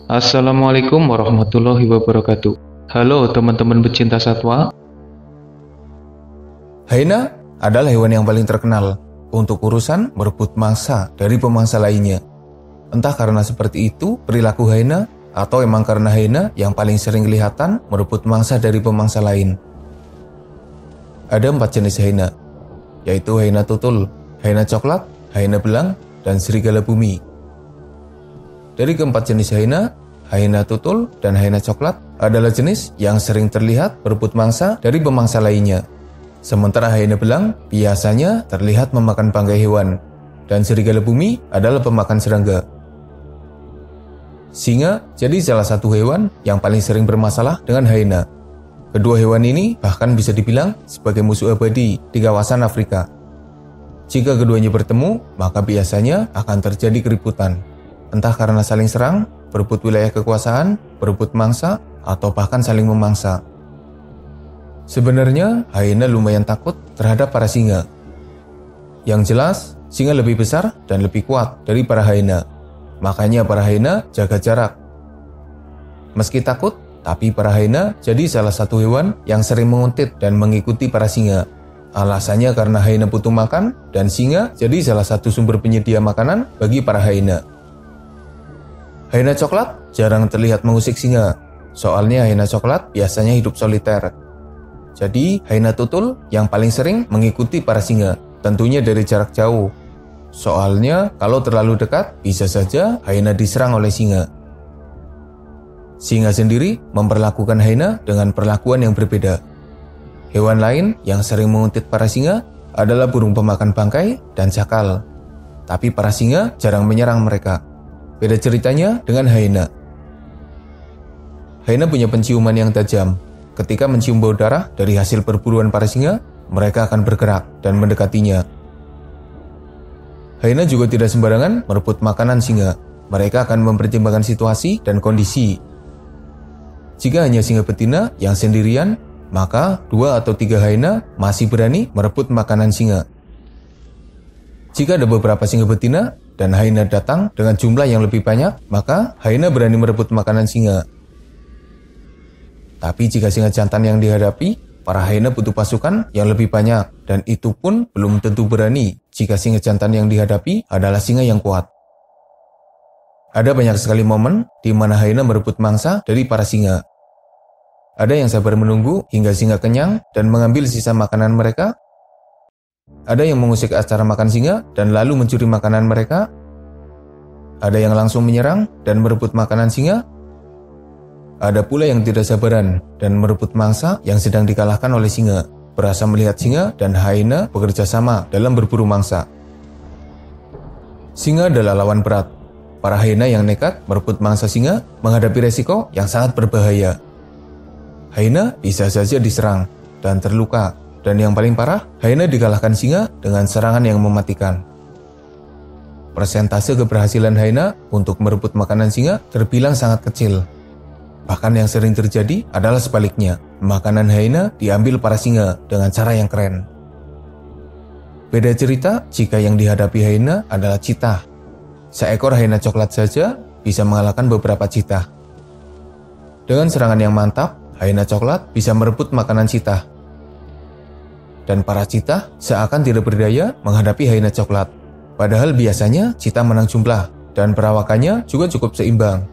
Assalamualaikum warahmatullahi wabarakatuh. Halo teman-teman pecinta satwa. Hyena adalah hewan yang paling terkenal untuk urusan merebut mangsa dari pemangsa lainnya. Entah karena seperti itu perilaku hyena atau emang karena hyena yang paling sering kelihatan merebut mangsa dari pemangsa lain. Ada 4 jenis hyena, yaitu hyena tutul, hyena coklat, hyena belang, dan serigala bumi. Dari keempat jenis hyena tutul dan hyena coklat adalah jenis yang sering terlihat berebut mangsa dari pemangsa lainnya. Sementara hyena belang biasanya terlihat memakan bangkai hewan, dan serigala bumi adalah pemakan serangga. Singa jadi salah satu hewan yang paling sering bermasalah dengan hyena. Kedua hewan ini bahkan bisa dibilang sebagai musuh abadi di kawasan Afrika. Jika keduanya bertemu, maka biasanya akan terjadi keributan. Entah karena saling serang, berebut wilayah kekuasaan, berebut mangsa, atau bahkan saling memangsa. Sebenarnya, hyena lumayan takut terhadap para singa. Yang jelas, singa lebih besar dan lebih kuat dari para hyena. Makanya para hyena jaga jarak. Meski takut, tapi para hyena jadi salah satu hewan yang sering menguntit dan mengikuti para singa. Alasannya karena hyena butuh makan, dan singa jadi salah satu sumber penyedia makanan bagi para hyena. Hyena coklat jarang terlihat mengusik singa, soalnya hyena coklat biasanya hidup soliter. Jadi, hyena tutul yang paling sering mengikuti para singa, tentunya dari jarak jauh. Soalnya, kalau terlalu dekat, bisa saja hyena diserang oleh singa. Singa sendiri memperlakukan hyena dengan perlakuan yang berbeda. Hewan lain yang sering menguntit para singa adalah burung pemakan bangkai dan jakal. Tapi para singa jarang menyerang mereka. Beda ceritanya dengan hyena. Hyena punya penciuman yang tajam. Ketika mencium bau darah dari hasil perburuan para singa, mereka akan bergerak dan mendekatinya. Hyena juga tidak sembarangan merebut makanan singa. Mereka akan mempertimbangkan situasi dan kondisi. Jika hanya singa betina yang sendirian, maka 2 atau 3 hyena masih berani merebut makanan singa. Jika ada beberapa singa betina dan hyena datang dengan jumlah yang lebih banyak, maka hyena berani merebut makanan singa. Tapi jika singa jantan yang dihadapi, para hyena butuh pasukan yang lebih banyak, dan itu pun belum tentu berani jika singa jantan yang dihadapi adalah singa yang kuat. Ada banyak sekali momen di mana hyena merebut mangsa dari para singa. Ada yang sabar menunggu hingga singa kenyang dan mengambil sisa makanan mereka. Ada yang mengusik acara makan singa dan lalu mencuri makanan mereka. Ada yang langsung menyerang dan merebut makanan singa. Ada pula yang tidak sabaran dan merebut mangsa yang sedang dikalahkan oleh singa, berasa melihat singa dan hyena bekerja sama dalam berburu mangsa. Singa adalah lawan berat. Para hyena yang nekat merebut mangsa singa menghadapi resiko yang sangat berbahaya. Hyena bisa saja diserang dan terluka, dan yang paling parah, hyena dikalahkan singa dengan serangan yang mematikan. Persentase keberhasilan hyena untuk merebut makanan singa terbilang sangat kecil. Bahkan yang sering terjadi adalah sebaliknya. Makanan hyena diambil para singa dengan cara yang keren. Beda cerita jika yang dihadapi hyena adalah cheetah. Seekor hyena coklat saja bisa mengalahkan beberapa cheetah. Dengan serangan yang mantap, hyena coklat bisa merebut makanan cheetah. Dan para cheetah seakan tidak berdaya menghadapi hyena coklat. Padahal biasanya cheetah menang jumlah dan perawakannya juga cukup seimbang.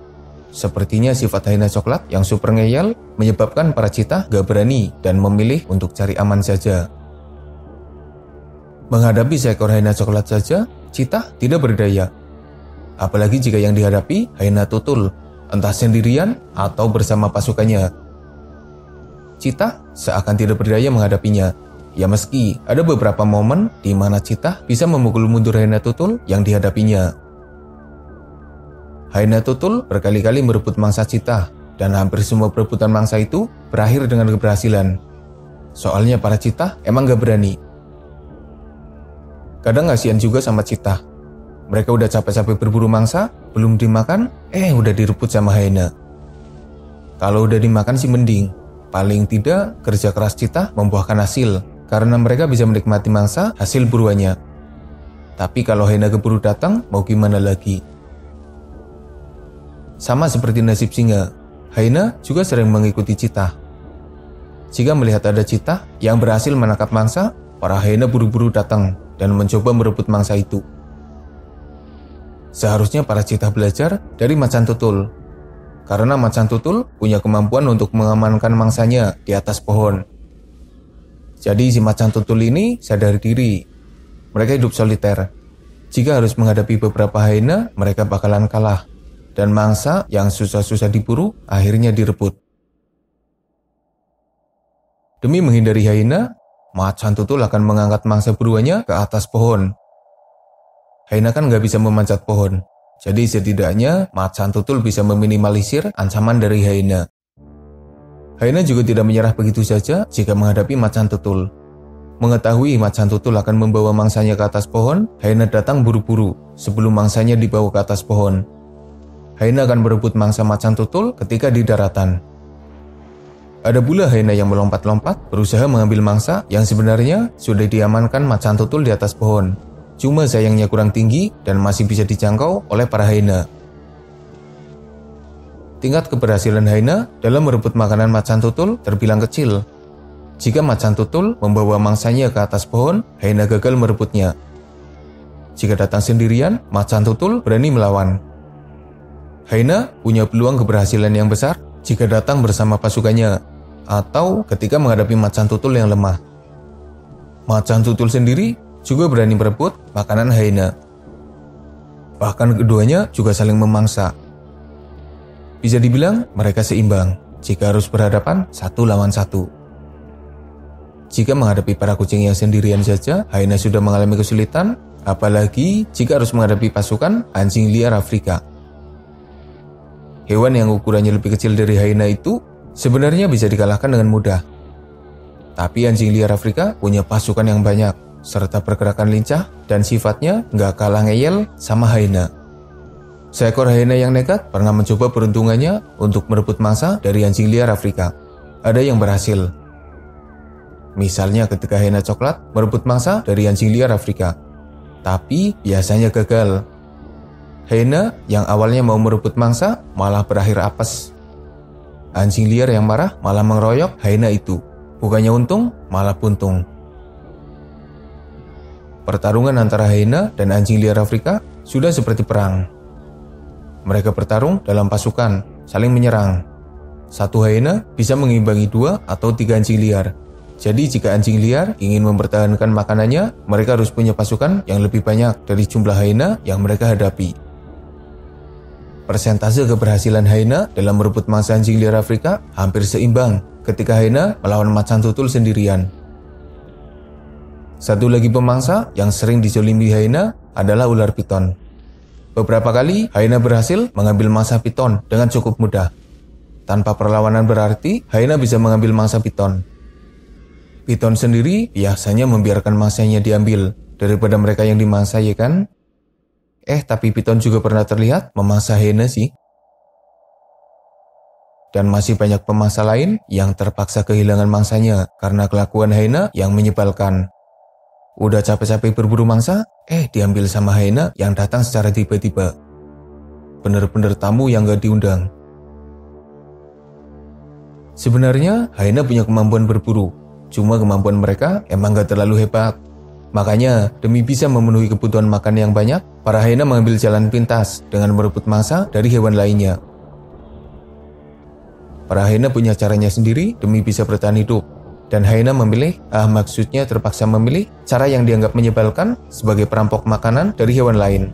Sepertinya sifat hyena coklat yang super ngeyel menyebabkan para cheetah gak berani dan memilih untuk cari aman saja. Menghadapi seekor hyena coklat saja, cheetah tidak berdaya. Apalagi jika yang dihadapi hyena tutul, entah sendirian atau bersama pasukannya. Cheetah seakan tidak berdaya menghadapinya. Ya meski ada beberapa momen di mana cheetah bisa memukul mundur hyena tutul yang dihadapinya. Hyena tutul berkali-kali merebut mangsa cheetah, dan hampir semua perebutan mangsa itu berakhir dengan keberhasilan. Soalnya para cheetah emang gak berani. Kadang kasihan juga sama cheetah. Mereka udah capek-capek berburu mangsa, belum dimakan, udah direbut sama hyena. Kalau udah dimakan sih mending. Paling tidak kerja keras cheetah membuahkan hasil, karena mereka bisa menikmati mangsa hasil buruannya. Tapi kalau hyena keburu datang, mau gimana lagi? Sama seperti nasib singa, hyena juga sering mengikuti cheetah. Jika melihat ada cheetah yang berhasil menangkap mangsa, para hyena buru-buru datang dan mencoba merebut mangsa itu. Seharusnya para cheetah belajar dari macan tutul, karena macan tutul punya kemampuan untuk mengamankan mangsanya di atas pohon. Jadi si macan tutul ini sadar diri. Mereka hidup soliter. Jika harus menghadapi beberapa hyena, mereka bakalan kalah. Dan mangsa yang susah-susah diburu akhirnya direbut. Demi menghindari hyena, macan tutul akan mengangkat mangsa buruannya ke atas pohon. Hyena kan nggak bisa memanjat pohon, jadi setidaknya macan tutul bisa meminimalisir ancaman dari hyena. Hyena juga tidak menyerah begitu saja jika menghadapi macan tutul. Mengetahui macan tutul akan membawa mangsanya ke atas pohon, hyena datang buru-buru sebelum mangsanya dibawa ke atas pohon. Hyena akan berebut mangsa macan tutul ketika di daratan. Ada pula hyena yang melompat-lompat berusaha mengambil mangsa yang sebenarnya sudah diamankan macan tutul di atas pohon. Cuma sayangnya kurang tinggi dan masih bisa dijangkau oleh para hyena. Tingkat keberhasilan hyena dalam merebut makanan macan tutul terbilang kecil. Jika macan tutul membawa mangsanya ke atas pohon, hyena gagal merebutnya. Jika datang sendirian, macan tutul berani melawan. Hyena punya peluang keberhasilan yang besar jika datang bersama pasukannya atau ketika menghadapi macan tutul yang lemah. Macan tutul sendiri juga berani merebut makanan hyena. Bahkan keduanya juga saling memangsa. Bisa dibilang mereka seimbang jika harus berhadapan satu lawan satu. Jika menghadapi para kucing yang sendirian saja, hyena sudah mengalami kesulitan, apalagi jika harus menghadapi pasukan anjing liar Afrika. Hewan yang ukurannya lebih kecil dari hyena itu sebenarnya bisa dikalahkan dengan mudah. Tapi anjing liar Afrika punya pasukan yang banyak, serta pergerakan lincah dan sifatnya nggak kalah ngeyel sama hyena. Seekor hyena yang nekat pernah mencoba peruntungannya untuk merebut mangsa dari anjing liar Afrika. Ada yang berhasil. Misalnya ketika hyena coklat merebut mangsa dari anjing liar Afrika. Tapi biasanya gagal. Hyena yang awalnya mau merebut mangsa malah berakhir apes. Anjing liar yang marah malah mengeroyok hyena itu. Bukannya untung, malah buntung. Pertarungan antara hyena dan anjing liar Afrika sudah seperti perang. Mereka bertarung dalam pasukan, saling menyerang. Satu hyena bisa mengimbangi 2 atau 3 anjing liar. Jadi jika anjing liar ingin mempertahankan makanannya, mereka harus punya pasukan yang lebih banyak dari jumlah hyena yang mereka hadapi. Persentase keberhasilan hyena dalam merebut mangsa anjing liar Afrika hampir seimbang ketika hyena melawan macan tutul sendirian. Satu lagi pemangsa yang sering dizolimi hyena adalah ular piton. Beberapa kali hyena berhasil mengambil mangsa piton dengan cukup mudah. Tanpa perlawanan berarti, hyena bisa mengambil mangsa piton. Piton sendiri biasanya membiarkan mangsanya diambil daripada mereka yang dimangsa, ya kan? Tapi piton juga pernah terlihat memangsa hyena sih. Dan masih banyak pemangsa lain yang terpaksa kehilangan mangsanya karena kelakuan hyena yang menyebalkan. Udah capek-capek berburu mangsa, diambil sama hyena yang datang secara tiba-tiba. Bener-bener tamu yang gak diundang. Sebenarnya hyena punya kemampuan berburu, cuma kemampuan mereka emang gak terlalu hebat. Makanya, demi bisa memenuhi kebutuhan makan yang banyak, para hyena mengambil jalan pintas dengan merebut mangsa dari hewan lainnya. Para hyena punya caranya sendiri demi bisa bertahan hidup. Dan hyena maksudnya terpaksa memilih cara yang dianggap menyebalkan sebagai perampok makanan dari hewan lain.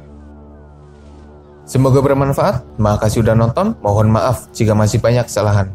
Semoga bermanfaat. Makasih sudah nonton. Mohon maaf jika masih banyak kesalahan.